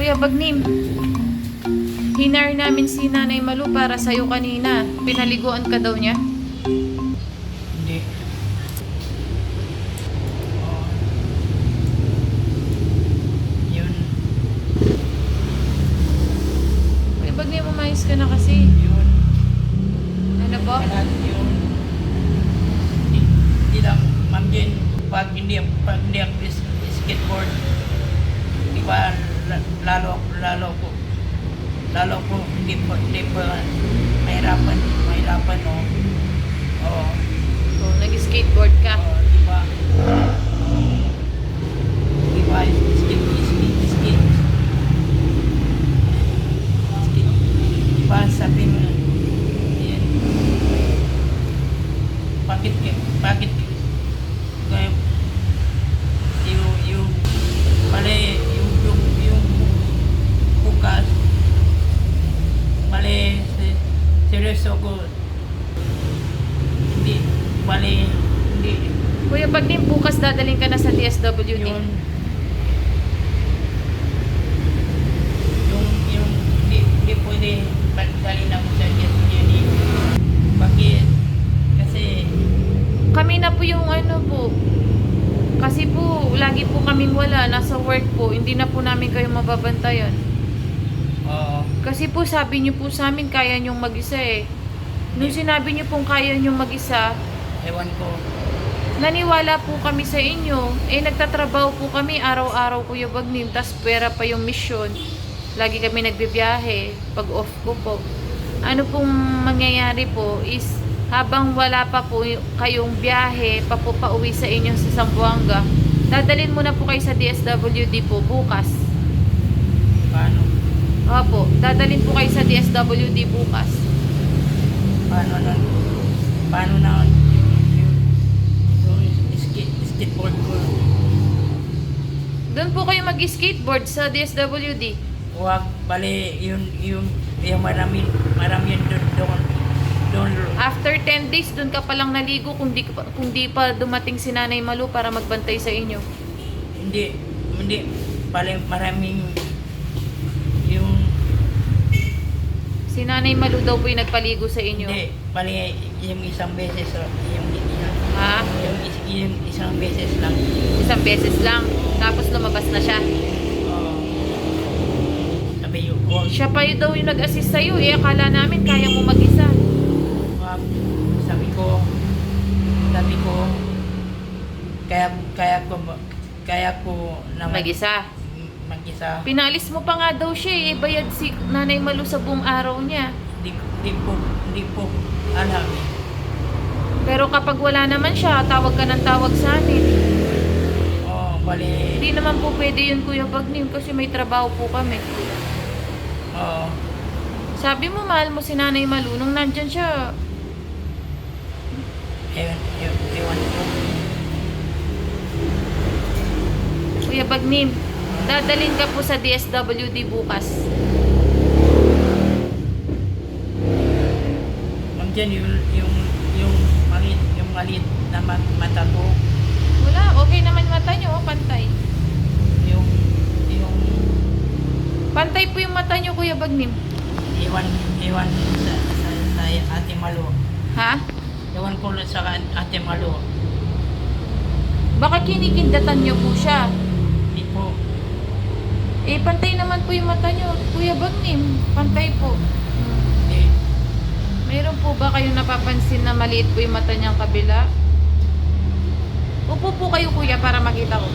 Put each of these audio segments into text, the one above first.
Kuya Bagnim, hinar namin si Nanay Malu para sa'yo kanina. Pinaliguan ka daw niya? Hindi. Oh, yun. Kuya Bagnim, umayos ka na kasi. Yun. Ano po? Kalat yun. Hindi lang, ma'am Jen, pag hindi ang skateboard, di ba, lalo ko, hindi po, mahirapan, no? Oo. So, nag-skateboard ka. Oo, di ba? Di ba, skate. Di ba, sabi mo, yan, bakit kayo, yung, mali, yung bukas, mali, seryoso ko, hindi, mali, hindi, Kuya Bagnim, bukas dadaling ka na sa DSWD. yung hindi pwede magdalhin ako sa yun. Bakit? Kasi, Kami na po yung ano po. Kasi po, lagi po kaming wala. Nasa work po. Hindi na po namin kayo mababantayan. oo, Kasi po, sabi niyo po sa amin, kaya niyong mag-isa eh. Nung sinabi niyo pong kaya niyong mag-isa, ewan ko, naniwala po kami sa inyo. Eh, nagtatrabaho po kami araw-araw, Kuya Bagnim. Tas pera pa yung mission. Lagi kami nagbibiyahe. Pag off ko po. Ano pong mangyayari po is, habang wala pa po kayong biyahe, pauwi sa inyo sa Zamboanga, dadalhin mo na po kayo sa DSWD po bukas. paano, Opo, dadalhin po kayo sa DSWD bukas. paano na yung skateboard ko, Doon po kayo mag-skateboard sa DSWD. huwag, bali, yung marami yun doon, After 10 days, doon ka palang naligo kung di pa dumating si Nanay Malu para magbantay sa inyo. hindi, bali, maraming, yung, Si Nanay Malu daw po yung nagpaligo sa inyo. hindi, bali, yung isang beses, Ha? yung isang beses lang, Isang beses lang. Tapos lumabas na siya. sabi yung, huwag, Siya pa yun daw yung nag-assist sa'yo. Eh, akala namin kaya mo mag-isa. huwag, sabi ko, kaya ko naman Mag-isa. mag-isa. Pinalis mo pa nga daw siya eh. Bayad si Nanay Malu sa buong araw niya. Hindi po alam. Pero kapag wala naman siya, tawag ka ng tawag sa amin. Oh, bali. Hindi naman po pwede yun, Kuya Bagnim, kasi may trabaho po kami. Oh, Sabi mo, mahal mo si Nanay Malu. Nung nandyan siya, ewan ko. Kuya Bagnim, dadalhin ka po sa DSWD bukas. Ma'am Jen, yung maliit na mata ko, Wala, okay naman mata nyo, oh, pantay. yung Pantay po yung mata nyo, Kuya Bagnim. iwan sa Ate Malu. Ha? Ewan ko sa Ate Malu. Baka kinikindatan nyo po siya. Hindi po. Eh, pantay naman po yung mata nyo, Kuya Bagnim. Pantay po. Hindi. Mayroon po ba kayong napapansin na maliit po yung mata niyang kabila? Upo po kayo, Kuya, para makita ko.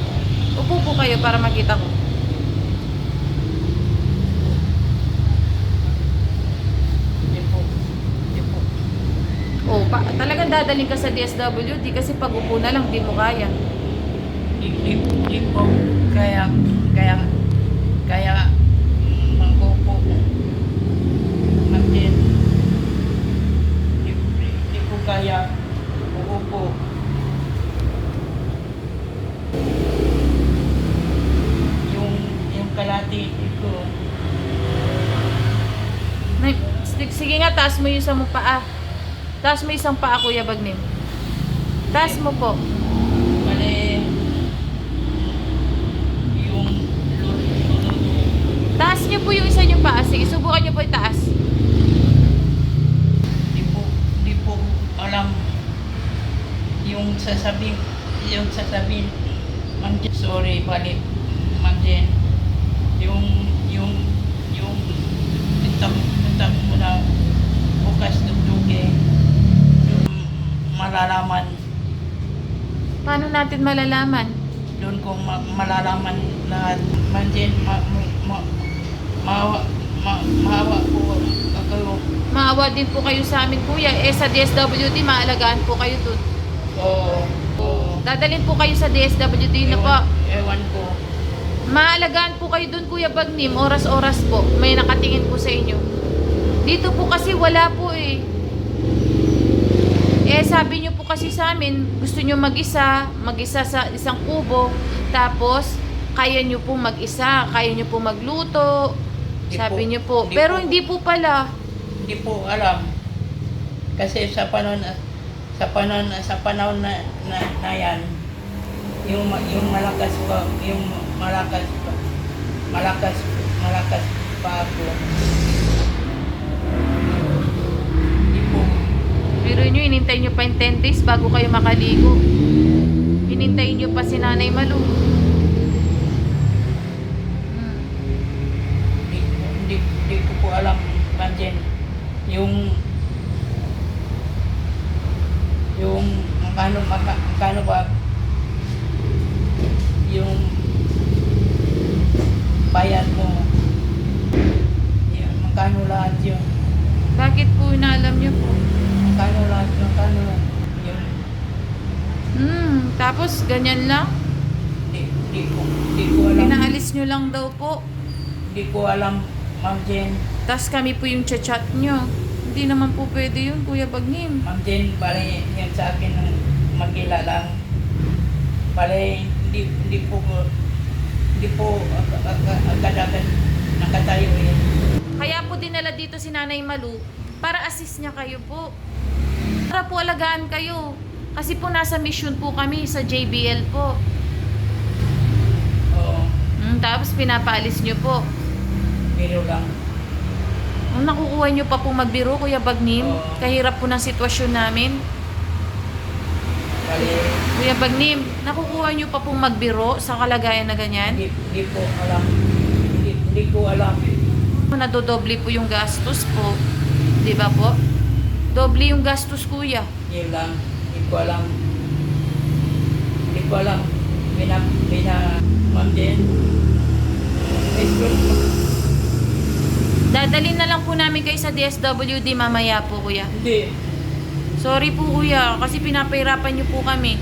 Upo po kayo para makita ko. Hindi po. Oh, talagang dadaling ka sa DSWD kasi pag upo na lang, di mo kaya. Hindi po. Kaya mangkupo. Ma'am Jen, hindi po kaya uupo. Yung kalati ko, Sige nga, taas mo yung isang paa. Taas mo isang paa, Kuya Bagnim. Taas mo po. bali, yung Taas niyo po yung isa niyong paa. Sige, subukan niyo po itaas. Di po alam yung sasabihin, Ma'am Jen, sorry, balik, Ma'am Jen. Yung itang mo na bukas tugtugi, yung malalaman, Paano natin malalaman? doon ko malalaman lahat. Ma'am Jen, maawa po kayo. Maawa din po kayo sa amin, kuya. Sa DSWD, maalagaan po kayo dun. Oo. Dadalhin po kayo sa DSWD na po. Ewan ko. Maalagaan po kayo dun, Kuya Bagnim. Oras-oras po. May nakatingin po sa inyo. Dito po kasi wala po eh. Sabi nyo po kasi sa amin, gusto nyo mag-isa sa isang kubo. Tapos, kaya nyo po mag-isa. Kaya nyo po magluto. Sabi nyo po. Pero hindi po pala. Hindi po alam. Kasi sa panahon na yan, yung malakas pa ako. Hindi po. Pero nyo, inintay nyo pa yung 10 days bago kayo makaligo. Inintay nyo pa si Nanay Malu. Hindi ko po alam, Ma'am Jen, yung magkano ba yung bayad mo, yung magkano lahat yun, Bakit po inaalam nyo po? magkano yun, Tapos ganyan lang? hindi ko alam, Pinaalis nyo lang daw po. hindi ko alam, Ma'am Jen. Tapos kami po yung chat nyo. Hindi naman po pwede yun, Kuya Bagnim. Ma'am Jen, bali yan sa akin ng magila lang. Bali, hindi po agad-agad nakatayo eh. Kaya po dinala dito si Nanay Malu para assist niya kayo po. Para po alagaan kayo. Kasi po nasa mission po kami sa JBL po. Oo, Tapos pinapaalis nyo po. biro lang. Nakukuha nyo pa po magbiro, Kuya Bagnim. Oo. Kahirap po ng sitwasyon namin. Bali, Kuya Bagnim, nakukuha nyo pa pong magbiro sa kalagayan na ganyan? hindi ko alam. Hindi ko alam. Nadodoble po yung gastos po. Di ba po? Doble yung gastos, kuya. Yun lang. Hindi ko alam. Ma'am Jen. Dadalhin na lang po namin kayo sa DSWD mamaya po, kuya. Hindi. Sorry po, kuya, kasi pinapahirapan nyo po kami.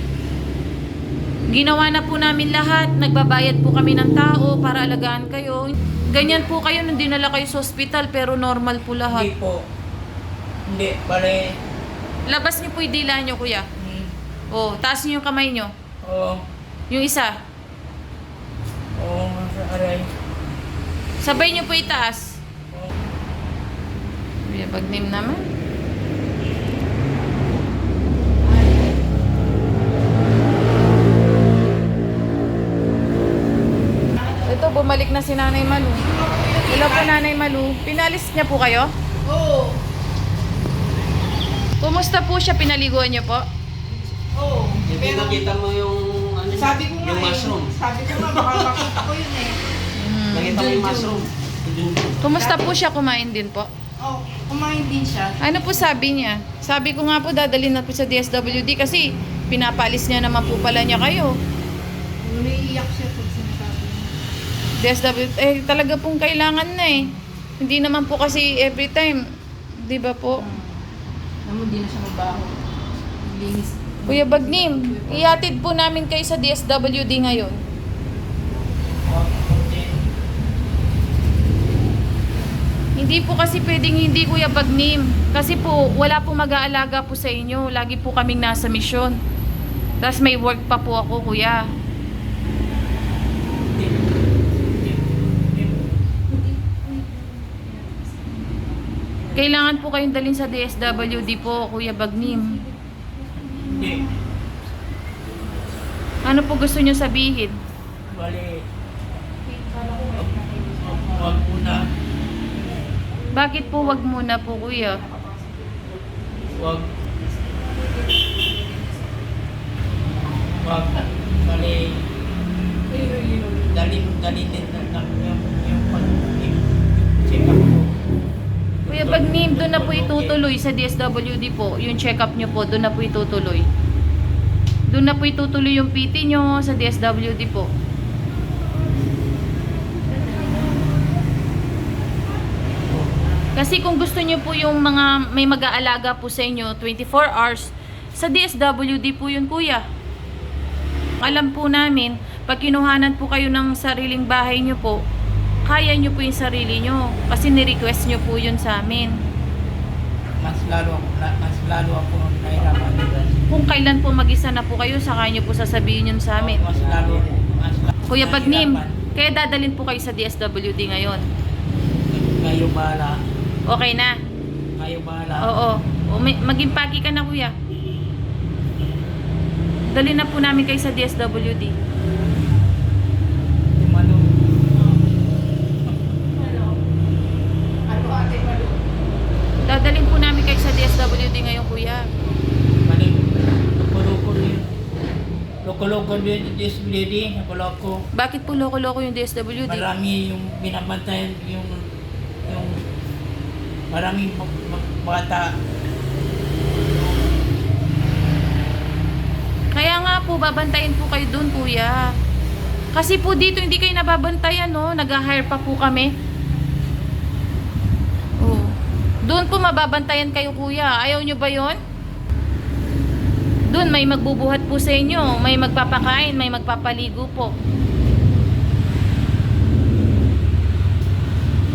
Ginawa na po namin lahat. Nagbabayad po kami ng tao para alagaan kayo. Ganyan po kayo nung dinala kayo sa ospital, pero normal po Hindi lahat. po. Hindi. Bali. Labas nyo po yung dila nyo, kuya. Oh, taas nyo yung kamay nyo. Oo. Yung isa. Oo. Aray. Sabay nyo po itaas. Oo. Kuya Bagnim naman. Ito, bumalik na si Nanay Malu. Hello po, Nanay Malu. Pinalis niya po kayo? Oo. Kumusta po siya? Pinaliguan niyo po? Oo. Hindi nakita mo yung ano, Sabi ko nga yung mushroom. Sabi ko nga, baka makita ko yun eh. Nakita mo yung mushroom. Kumusta po siya? Kumain din po? Oh, kumain din siya. Ano po sabi niya? Sabi ko nga po, dadalhin na po sa DSWD kasi pinapalis niya naman po pala niya kayo. Umiiyak siya pag sinasabi niya. DSWD, talaga pong kailangan na eh. Hindi naman po kasi every time. Di ba po? Naman hindi na siya mabaho. Linis. Kuya Bagnim, iatid po namin kayo sa DSWD ngayon. Hindi po kasi pwedeng hindi, Kuya Bagnim. Kasi po, wala po mag-aalaga po sa inyo. Lagi po kaming nasa misyon. Tapos may work pa po ako, Kuya. Kailangan po kayong dalhin sa DSWD po, Kuya Bagnim. Hindi. Ano po gusto nyo sabihin? Bali. Wag po Bakit po wag muna po, kuya? Wag. Wag. Bali, dali din na yung check-up ko. Kuya Bagnim, doon na po itutuloy sa DSWD po. Yung check-up nyo po, doon na po itutuloy. Doon na po itutuloy yung PT nyo sa DSWD po. Kasi kung gusto nyo po yung mga may mag-aalaga po sa inyo 24 hours, sa DSWD po yun, kuya. Alam po namin, pag kinuhanan po kayo ng sariling bahay nyo po, kaya nyo po yung sarili nyo. Kasi ni-request nyo po yun sa amin. Mas lalo ako nahirapan. Kung kailan po mag-isa na po kayo, saka nyo po sasabihin yun sa amin. Mas lalo Kuya Bagnim, nahirapan. kaya dadalhin po kayo sa DSWD ngayon. Kayo bahala. Okay na? Kayo bahala. Oo. Maging paki ka na, kuya. Dali na po namin kayo sa DSWD. Malo. Dadalhin po namin kayo sa DSWD ngayon, kuya. Mali. Loko-loko din this lady. Loko-loko. Bakit po loko-loko yung DSWD? Marami yung binabantayan yung maraming bata. Kaya nga po, babantayin po kayo dun, kuya. Kasi po dito, hindi kayo nababantayan, no? Nag-hire pa po kami. Oh. Doon po mababantayan kayo, kuya. Ayaw nyo ba yon? Doon may magbubuhat po sa inyo. May magpapakain, may magpapaligo po.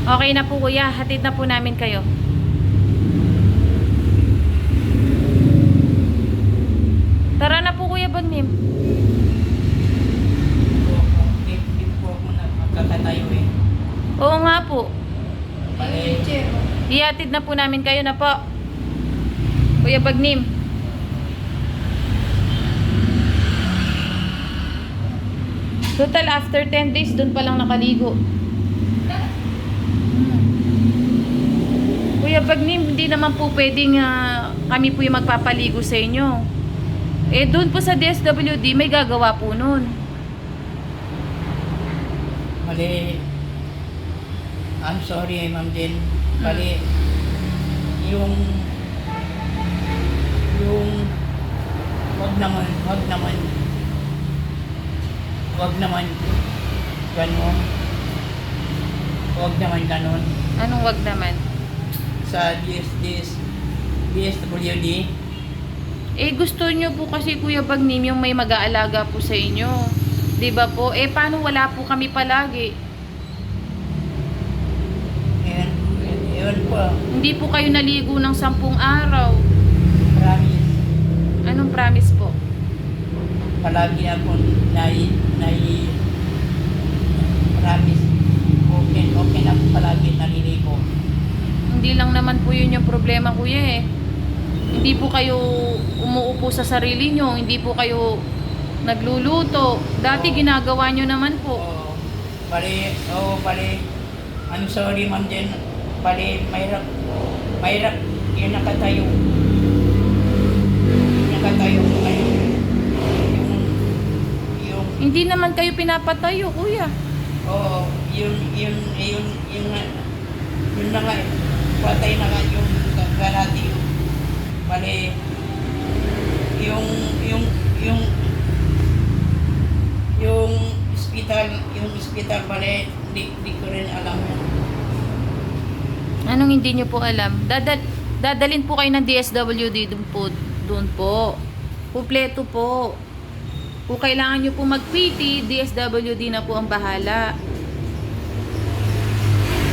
Okay na po, kuya. Hatid na po namin kayo. Tara na po, Kuya Bagnim. Hindi po ako nakakatayo eh. Oo nga po. Mali. Ihatid na po namin kayo na po. Kuya Bagnim. Total, after 10 days, doon pa lang nakaligo. Kuya Bagnim, hindi naman po pwedeng kami po yung magpapaligo sa inyo. Eh, doon po sa DSWD, may gagawa po nun. Mali. I'm sorry, Ma'am Jen. Mali. Yung wag naman ganon. Wag naman ganon. Anong wag naman? Sa DSWD, Eh, gusto nyo po kasi, Kuya Bagnim, yung may mag-aalaga po sa inyo. 'Di ba po? Eh, paano wala po kami palagi? yun po. Hindi po kayo naligo ng 10 araw. Promise. Anong promise po? Palagi ako promise. Okay na po palagi naliligo. Hindi lang naman po yun yung problema, kuya eh. Hindi po kayo umuupo sa sarili nyo. Hindi po kayo nagluluto. Dati ginagawa nyo naman po. Bali. I'm sorry, Ma'am Jen. Bali, mahirap. Yung nakatayo. Hindi naman kayo pinapatayo, kuya. Oo, yun na nga, patay na nga yung kalahati yung, bali, yung hospital, bali, di ko rin alam yan. Anong hindi nyo po alam? Dadalin po kayo ng DSWD doon po. Kumpleto po. Kung kailangan nyo po mag-PT, DSWD na po ang bahala.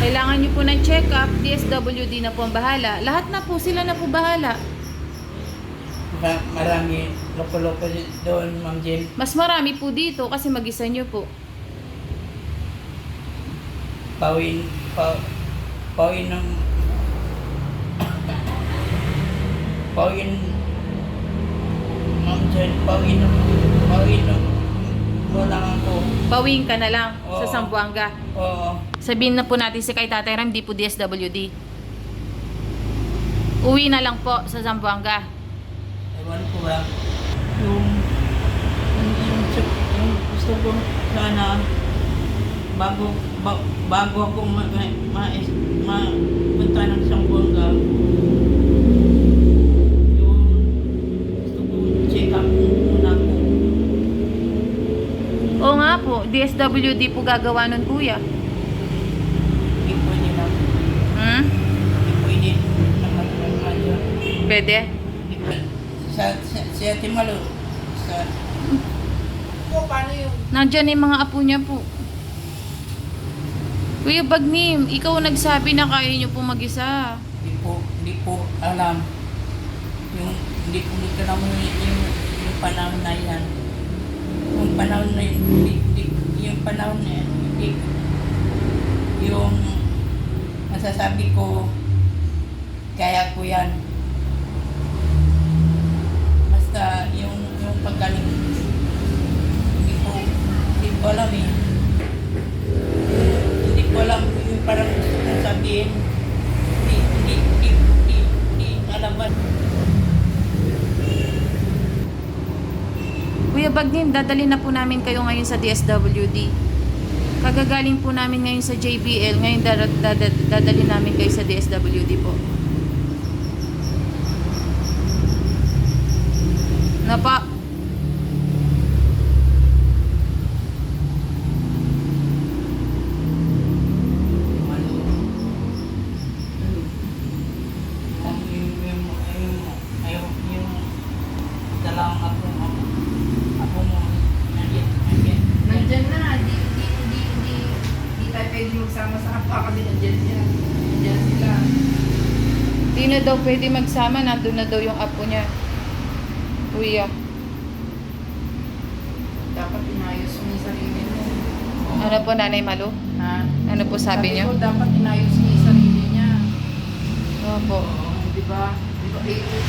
Kailangan nyo po ng check-up, DSWD na po ang bahala. Lahat na po, sila na po bahala. Marami loko-loko doon, Ma'am Jen. Mas marami po dito kasi mag-isa nyo po. Pawin ng Ma'am Jen, pawin mo lang ako. Pawing ka na lang Oo. sa Zamboanga. Oo. Sabihin na po natin si kay Tatay Ram, di po DSWD. Uwi na lang po sa Zamboanga. Ewan ko ba, yung, yung gusto ko sana, bago ako mapunta ng Zamboanga, yung gusto ko check up muna ko. Oo nga po, DSWD po gagawa nun kuya. Hindi pwede lang. Hmm? Hindi pwede naman radyo. Pwede? Hindi pwede. Sa Ate Malo, sa... paano yung... Nandyan yung mga apo niya po. Kuya Bagnim, ikaw nagsabi na kaya niyo po mag-isa. Hindi po alam. Hindi ko alam yung panahon na yan. Yung panahon na yun, yung panahon na yan, yung masasabi ko, kaya ko yan. Basta yung paggaling, hindi ko alam eh. Hindi ko alam yung parang gusto kong sabihin. Hindi alam ba? Kuya Bagnim, dadalhin na po namin kayo ngayon sa DSWD. Kagagaling po namin ngayon sa JBL. Ngayon dadalhin namin kayo sa DSWD po. Napa. Yung dalawang ako mo, nandiyan. Nandyan na, di tayo pwede magsama sa apa kasi nandyan siya. Nandyan sila. Di na daw pwede magsama. Nandun na daw yung apo niya. Kuya. Dapat inayos mo yung sarili mo. Ano po, Nanay Malu? Ha? Ano po sabi niya? ko, dapat inayos mo yung sarili niya. Opo. Di ba? Di ba,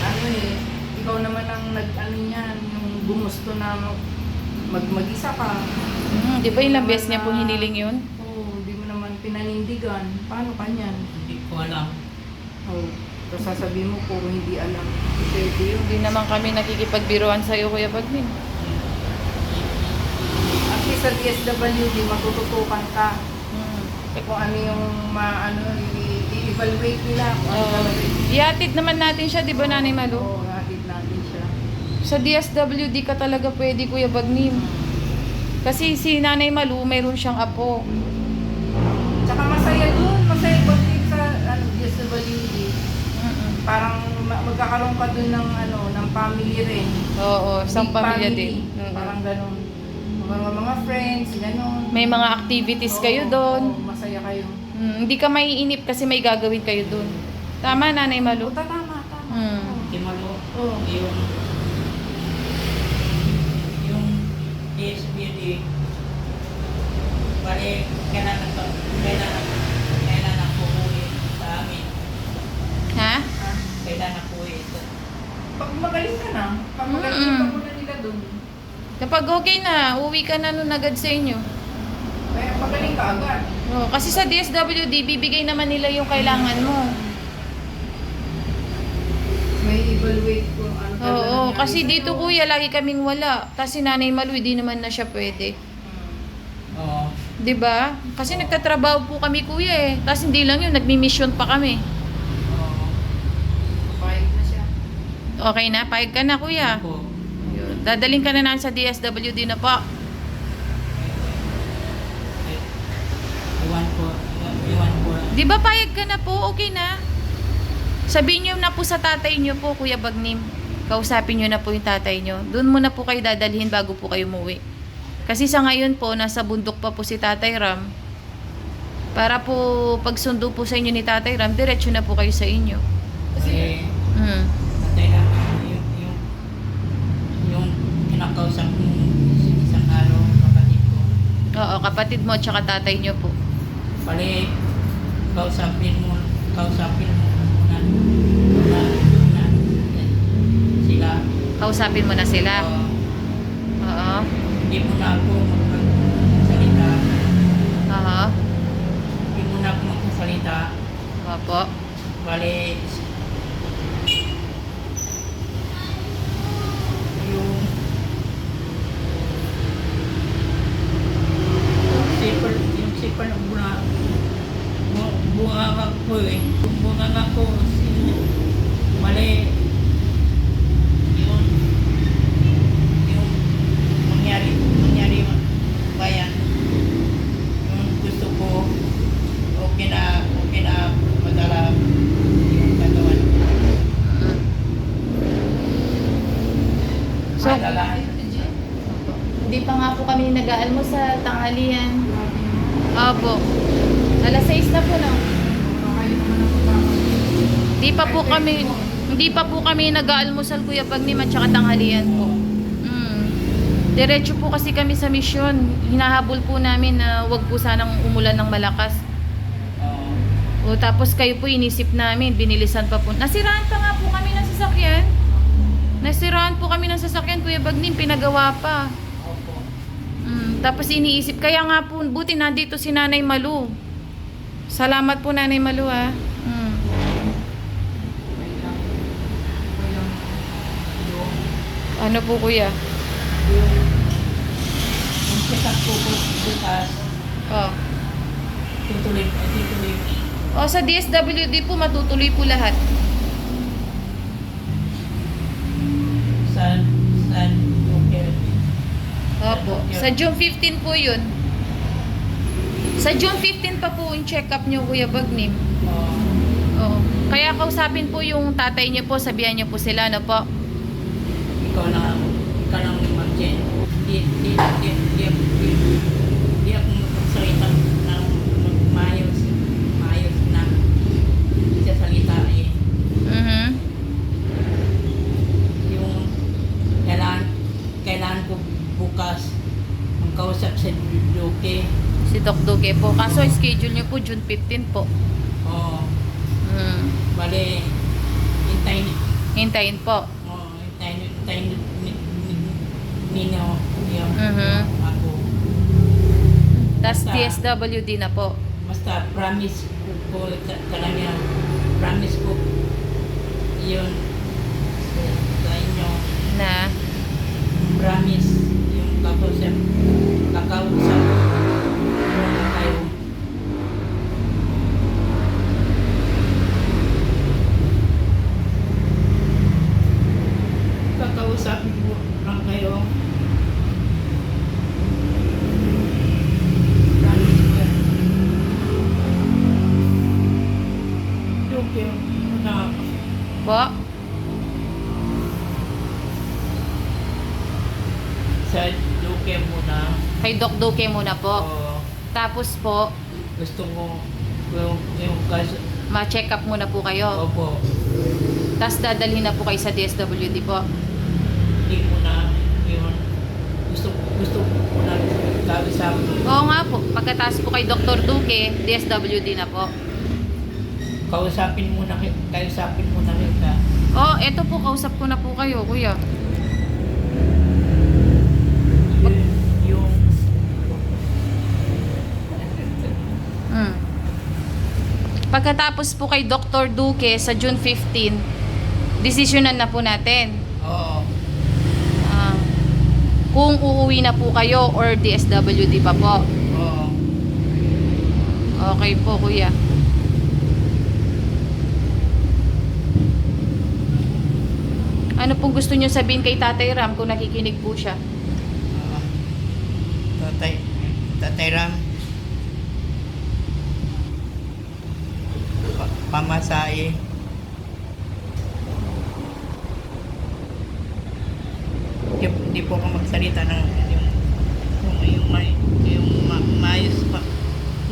ano eh, ikaw naman ang nag-ano niyan, yung gumusto na mag-isa ka. Di ba ilang beses niya po hiniling yun? Oo, di mo naman pinanindigan. Paano ka niyan? Hindi ko alam. Oo. Tapos sasabihin mo puro hindi alam. Pwede yun. Hindi naman kami nakikipagbiruan sa'yo, Kuya Bagnim. At least sa DSWD, matututukan ka. Hmm. Kung ano yung i-evaluate nila. Kung ano talaga yung... Iatid naman natin siya, di ba, Nanay Malu? Oo, natin natin siya. Sa DSWD ka talaga pwede, Kuya Bagnim. Kasi si Nanay Malu, mayroon siyang apo. Tsaka masaya dun. Masaya pag-trip sa DSWD. Parang magkakaroon ka dun ng ng family rin. Oo, isang Big pamilya family. din. Parang ganun. Mga friends, ganun. May mga activities kayo doon. Oo, masaya kayo. Hindi ka maiinip kasi may gagawin kayo doon. Tama, Nanay Malu? Tama. Hmm. Timalo, Oo. yung DSBD, bali, kailan ako uwi sa amin. Ha? Kailan ako uwi ito. Pag magaling ka na, pag magaling ka muna nila dun. Kapag okay na, uwi ka na nun agad sa inyo. Kaya magaling ka agad. Oo, kasi sa DSWD, bibigay naman nila yung kailangan mo. May evaluate kung ano talaga Oo, nangyari kasi sa'yo. dito kuya, lagi kaming wala. Tapos si Nanay Malu, di naman na siya pwede. Oo. 'Di ba? Kasi nagtatrabaho po kami kuya eh. Tapos hindi lang yun, nagmi-mission pa kami. Oo. Papayag na siya. Okay na? Payag ka na kuya. Ako. Yun. Dadaling ka na namin sa DSWD na po. Iwan ko. Di ba payag ka na po? Okay na. Sabihin nyo na po sa tatay nyo po, Kuya Bagnim. Kausapin nyo na po yung tatay nyo. Doon muna po kayo dadalhin bago po kayo umuwi. Kasi sa ngayon po, nasa bundok pa po si Tatay Ram. Para po pagsundo po sa inyo ni Tatay Ram, diretso na po kayo sa inyo. Kasi, Hmm. natay lang yung kinakausap ko isang araw, kapatid ko. Oo, kapatid mo at saka tatay nyo po. Bali, kausapin mo na sila. Kausapin mo na sila. Oo. Hindi mo na ako magsalita. Oo. Hindi mo na ako magsalita. Opo. Bali, So, Malalaan. hindi pa nga po kami nag-aalmo sa tanghalian. Opo. Alas 6 na po, no? Hindi pa po kami nag-aalmusal, Kuya Bagnim, at saka tanghalian po. Diretso po kasi kami sa misyon. Hinahabol po namin na wag po sanang umulan ng malakas. Oo. O tapos kayo po inisip namin, binilisan pa po. Nasiraan pa nga po kami ng sasakyan. Nasiraan po kami ng sasakyan, Kuya Bagnim, pinagawa pa. Opo. Tapos iniisip, kaya nga po, buti nandito si Nanay Malu. Salamat po, Nanay Malu, ha. Ano po, Kuya? Yung check-up ko bukas, Oh. tutuloy. O sa DSWD po, matutuloy po lahat. San Joker. Opo. Sa June 15 po yun. Sa June 15 pa po yung check-up nyo, Kuya Bagnim. Oo. Kaya kausapin po yung tatay niyo po, sabihan niyo po sila, ano po? Ikaw na mag-gen. Di ako magsalita ng maayos na siya salita eh. Yung kailangan ko bukas magkausap sa Duque. Si Doc Duque po. Kaso schedule niyo po June 15 po. Oo. Bale, Hintayin po. hintayin ninyo ako. Tas Basta- DSWD na po. Basta promise ko talaga, promise ko yun sa inyo, Na promise yung kakausap muna kayo. Kakausapin mo lang kayo. Promise ko yan. Okay, na po. sa Duque muna. Kay Doc Duque muna po. Oo, Tapos po, gusto ko yung kaso. ma-check up muna po kayo. Opo, Tas dadalhin na po kayo sa DSWD po. hindi mo na yun. Gusto ko na kausapin. Oo nga po. Pagkatapos po kay Dr. Duque, DSWD na po. Kausapin mo na kita. Oh, eto po, kausap ko na po kayo, Kuya. Yung Pagkatapos po kay Dr. Duque sa June 15, desisyonan na po natin. oo, Ah, kung uuwi na po kayo or DSWD pa po. oo. Okay po, Kuya. Ano pong gusto niyo sabihin kay Tatay Ram kung nakikinig po siya? Tatay Ram, pamasahe. Hindi po ako magsalita ng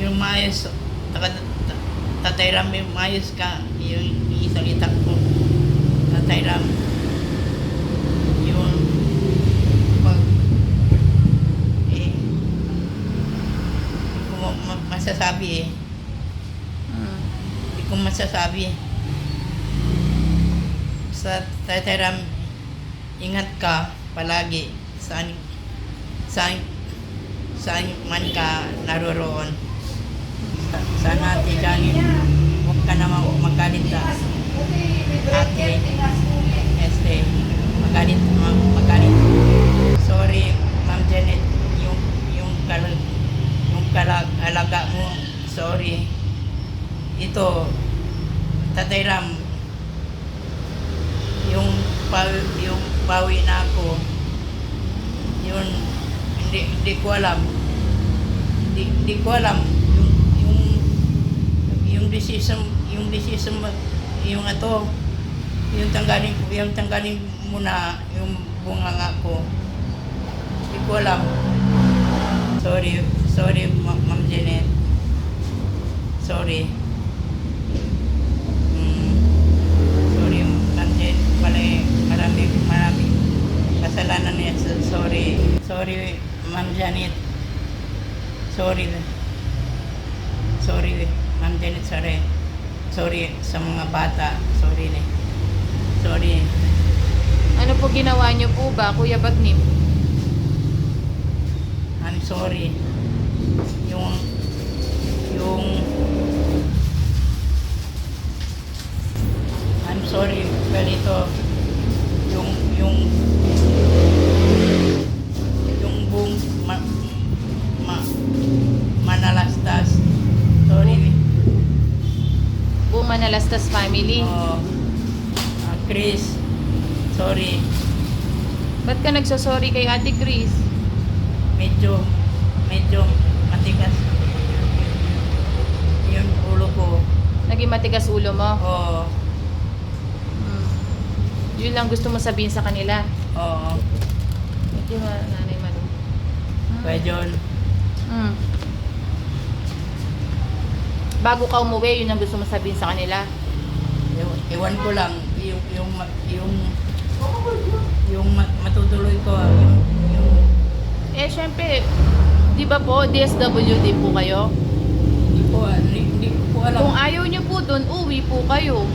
yung maayos Tatay Ram, yung maayos ka yung isalita ko. Tatay Ram, yung pag masasabi hindi ko masasabi sa Tatay Ram, ingat ka palagi saan man ka naroroon. Sana ate Jani, huwag ka naman magalit sa ate magalit. Sorry Ma'am Janet, yung alaga mo, sorry. Ito Tatay Ram, yung pawi na ako, yun hindi ko alam yung decision yung tanggalin muna yung bunganga ko. Hindi ko alam. Sorry, Ma'am Janet. Sorry. Sorry, Ma'am Janet. Marami kasalanan niya. Sorry, Ma'am Janet. Sorry, Ma'am Janet, sorry. Sorry sa mga bata. Sorry. Ano po ginawa niyo po ba, Kuya Bagnim? I'm sorry. Yung I'm sorry, ganito. Yung buong manalastas. Sorry. Buong Manalastas family. Chris, sorry. Ba't ka nagsasorry kay Ate Chris? Medyo matigas yung ulo ko. Naging matigas ulo mo? Oo. Yun lang gusto mo sabihin sa kanila? Oo. Hindi mo, Nanay Malu. Kaya John, Bago ka umuwi, yun ang gusto mo sabihin sa kanila? iwan ko lang yung matutuloy ko yung Eh, syempre, di ba po, DSWD po kayo? hindi ko alam. Kung ayaw nyo po dun, uwi po kayo.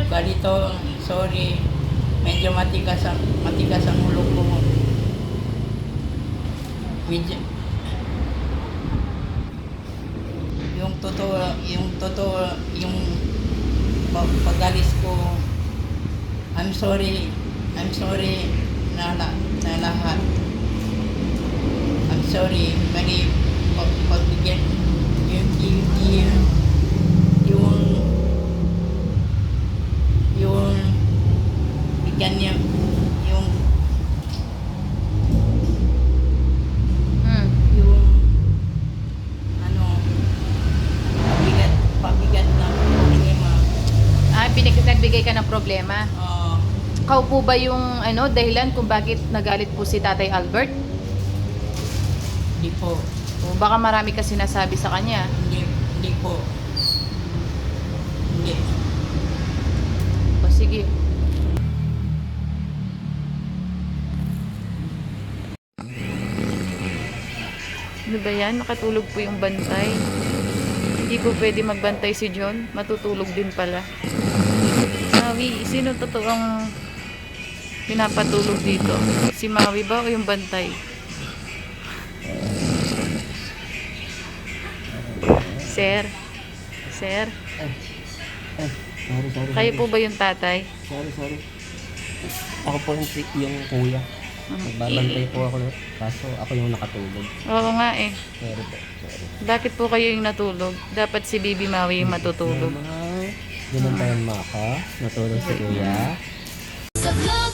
Balito, sorry. Medyo matigas ang ulo ko. Medyo, yung totoo, yung pag-alis ko, I'm sorry na lahat. I'm sorry, mali pagbigyan yung bigyan niya yung pabigat na problema. Nagbigay ka ng problema. Ikaw po ba yung dahilan kung bakit nagalit po si Tatay Albert? Hindi po. O baka marami ka sinasabi sa kanya. Hindi po. Hindi. O sige. Ano ba yan? Nakatulog po yung bantay. Hindi po pwede magbantay si John. Matutulog din pala. Maui, sino totoong pinapatulog dito? Si Maui ba o yung bantay? Sir? Sorry. Kayo po ba yung tatay? Sorry. Ako po yung kuya. Nagbabantay po ako, kaso ako yung nakatulog. Oo nga eh. Sorry po. Bakit po kayo yung natulog? Dapat si Bibi Maui yung matutulog. Ganun tayo maka. Natulog si kuya. Sa vlog